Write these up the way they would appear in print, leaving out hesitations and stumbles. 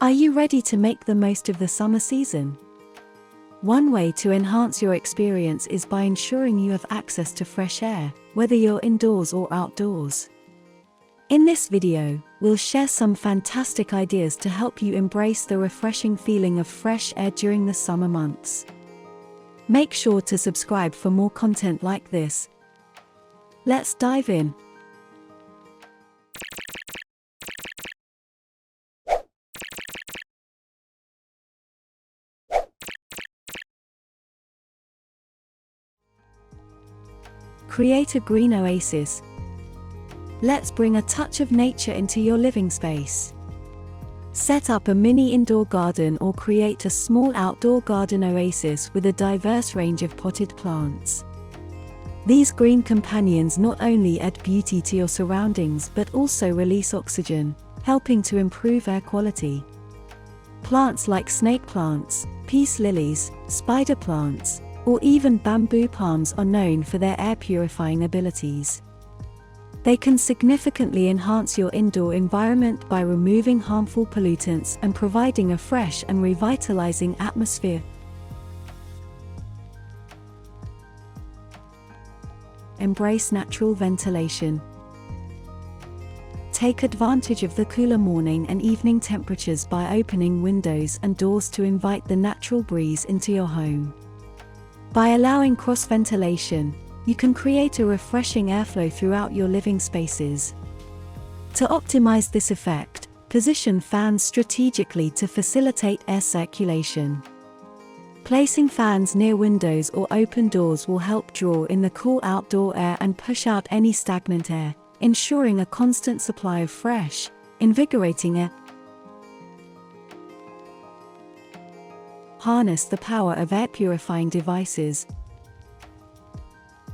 Are you ready to make the most of the summer season? One way to enhance your experience is by ensuring you have access to fresh air, whether you're indoors or outdoors. In this video, we'll share some fantastic ideas to help you embrace the refreshing feeling of fresh air during the summer months. Make sure to subscribe for more content like this. Let's dive in. Create a green oasis. Let's bring a touch of nature into your living space. Set up a mini indoor garden or create a small outdoor garden oasis with a diverse range of potted plants. These green companions not only add beauty to your surroundings but also release oxygen, helping to improve air quality. Plants like snake plants, peace lilies, spider plants, or even bamboo palms are known for their air-purifying abilities. They can significantly enhance your indoor environment by removing harmful pollutants and providing a fresh and revitalizing atmosphere. Embrace natural ventilation. Take advantage of the cooler morning and evening temperatures by opening windows and doors to invite the natural breeze into your home. By allowing cross-ventilation, you can create a refreshing airflow throughout your living spaces. To optimize this effect, position fans strategically to facilitate air circulation. Placing fans near windows or open doors will help draw in the cool outdoor air and push out any stagnant air, ensuring a constant supply of fresh, invigorating air. Harness the power of air-purifying devices.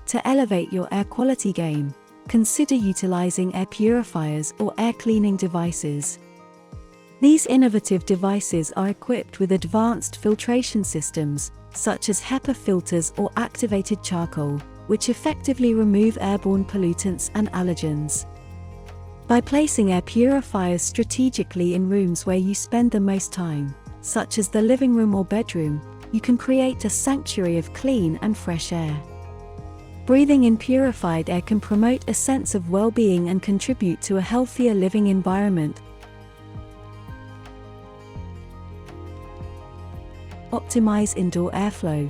To elevate your air quality game, consider utilizing air purifiers or air cleaning devices. These innovative devices are equipped with advanced filtration systems, such as HEPA filters or activated charcoal, which effectively remove airborne pollutants and allergens. By placing air purifiers strategically in rooms where you spend the most time, such as the living room or bedroom, you can create a sanctuary of clean and fresh air. Breathing in purified air can promote a sense of well-being and contribute to a healthier living environment. Optimize indoor airflow.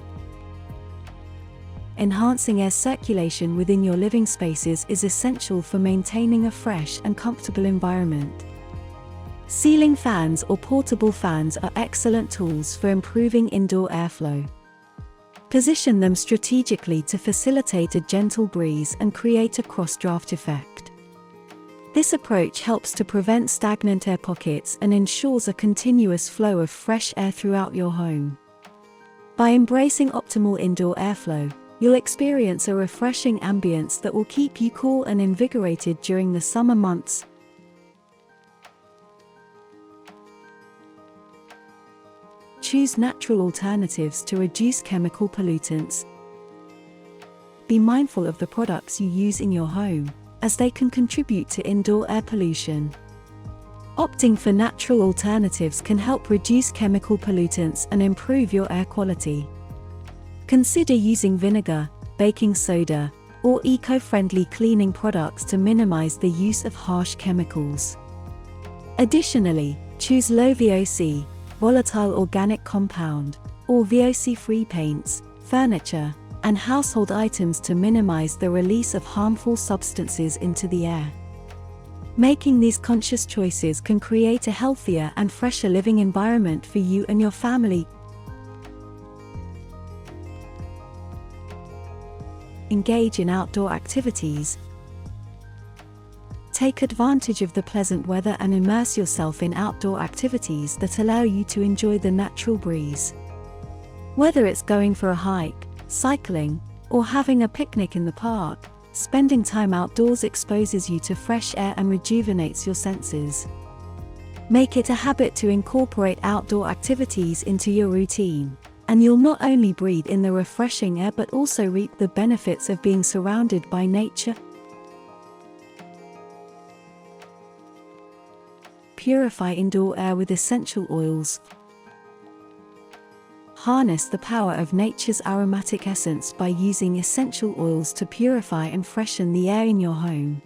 Enhancing air circulation within your living spaces is essential for maintaining a fresh and comfortable environment. Ceiling fans or portable fans are excellent tools for improving indoor airflow. Position them strategically to facilitate a gentle breeze and create a cross-draft effect. This approach helps to prevent stagnant air pockets and ensures a continuous flow of fresh air throughout your home. By embracing optimal indoor airflow, you'll experience a refreshing ambience that will keep you cool and invigorated during the summer months. Choose natural alternatives to reduce chemical pollutants. Be mindful of the products you use in your home, as they can contribute to indoor air pollution. Opting for natural alternatives can help reduce chemical pollutants and improve your air quality. Consider using vinegar, baking soda, or eco-friendly cleaning products to minimize the use of harsh chemicals. Additionally, choose low VOC, volatile organic compound, or VOC-free paints, furniture, and household items to minimize the release of harmful substances into the air. Making these conscious choices can create a healthier and fresher living environment for you and your family. Engage in outdoor activities. Take advantage of the pleasant weather and immerse yourself in outdoor activities that allow you to enjoy the natural breeze. Whether it's going for a hike, cycling, or having a picnic in the park, spending time outdoors exposes you to fresh air and rejuvenates your senses. Make it a habit to incorporate outdoor activities into your routine, and you'll not only breathe in the refreshing air but also reap the benefits of being surrounded by nature. purify indoor air with essential oils. Harness the power of nature's aromatic essence by using essential oils to purify and freshen the air in your home.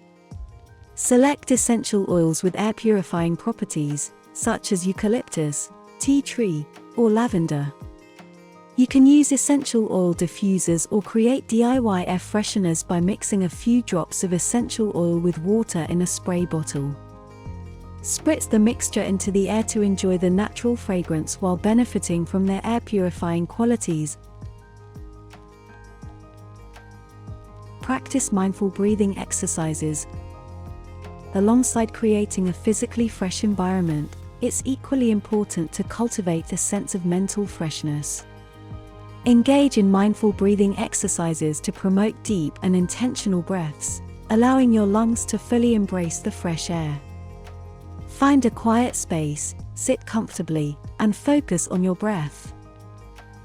Select essential oils with air-purifying properties, such as eucalyptus, tea tree, or lavender. You can use essential oil diffusers or create DIY air fresheners by mixing a few drops of essential oil with water in a spray bottle. Spritz the mixture into the air to enjoy the natural fragrance while benefiting from their air-purifying qualities. Practice mindful breathing exercises. Alongside creating a physically fresh environment, it's equally important to cultivate a sense of mental freshness. Engage in mindful breathing exercises to promote deep and intentional breaths, allowing your lungs to fully embrace the fresh air. Find a quiet space, sit comfortably, and focus on your breath.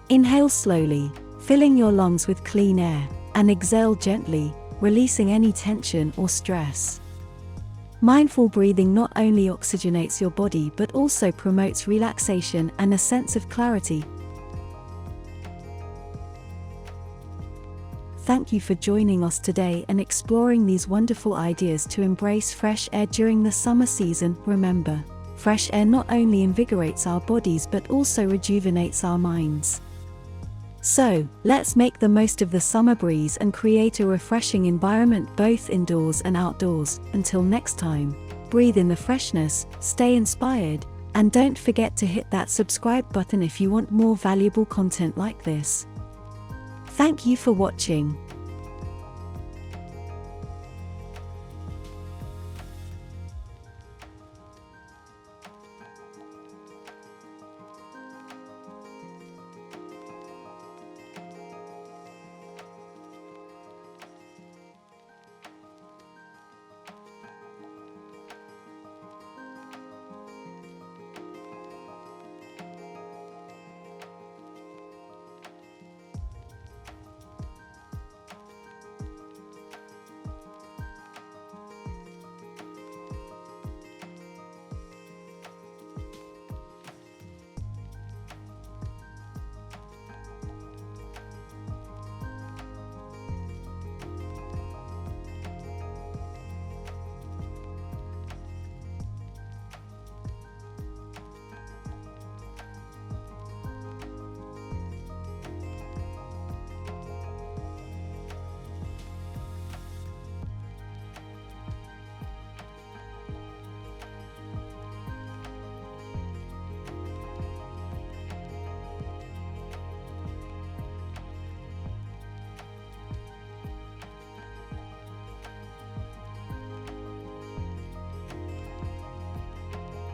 Inhale slowly, filling your lungs with clean air, and exhale gently, releasing any tension or stress. Mindful breathing not only oxygenates your body but also promotes relaxation and a sense of clarity. Thank you for joining us today and exploring these wonderful ideas to embrace fresh air during the summer season. Remember, fresh air not only invigorates our bodies but also rejuvenates our minds. So, let's make the most of the summer breeze and create a refreshing environment both indoors and outdoors. Until next time, breathe in the freshness, stay inspired, and don't forget to hit that subscribe button if you want more valuable content like this. Thank you for watching.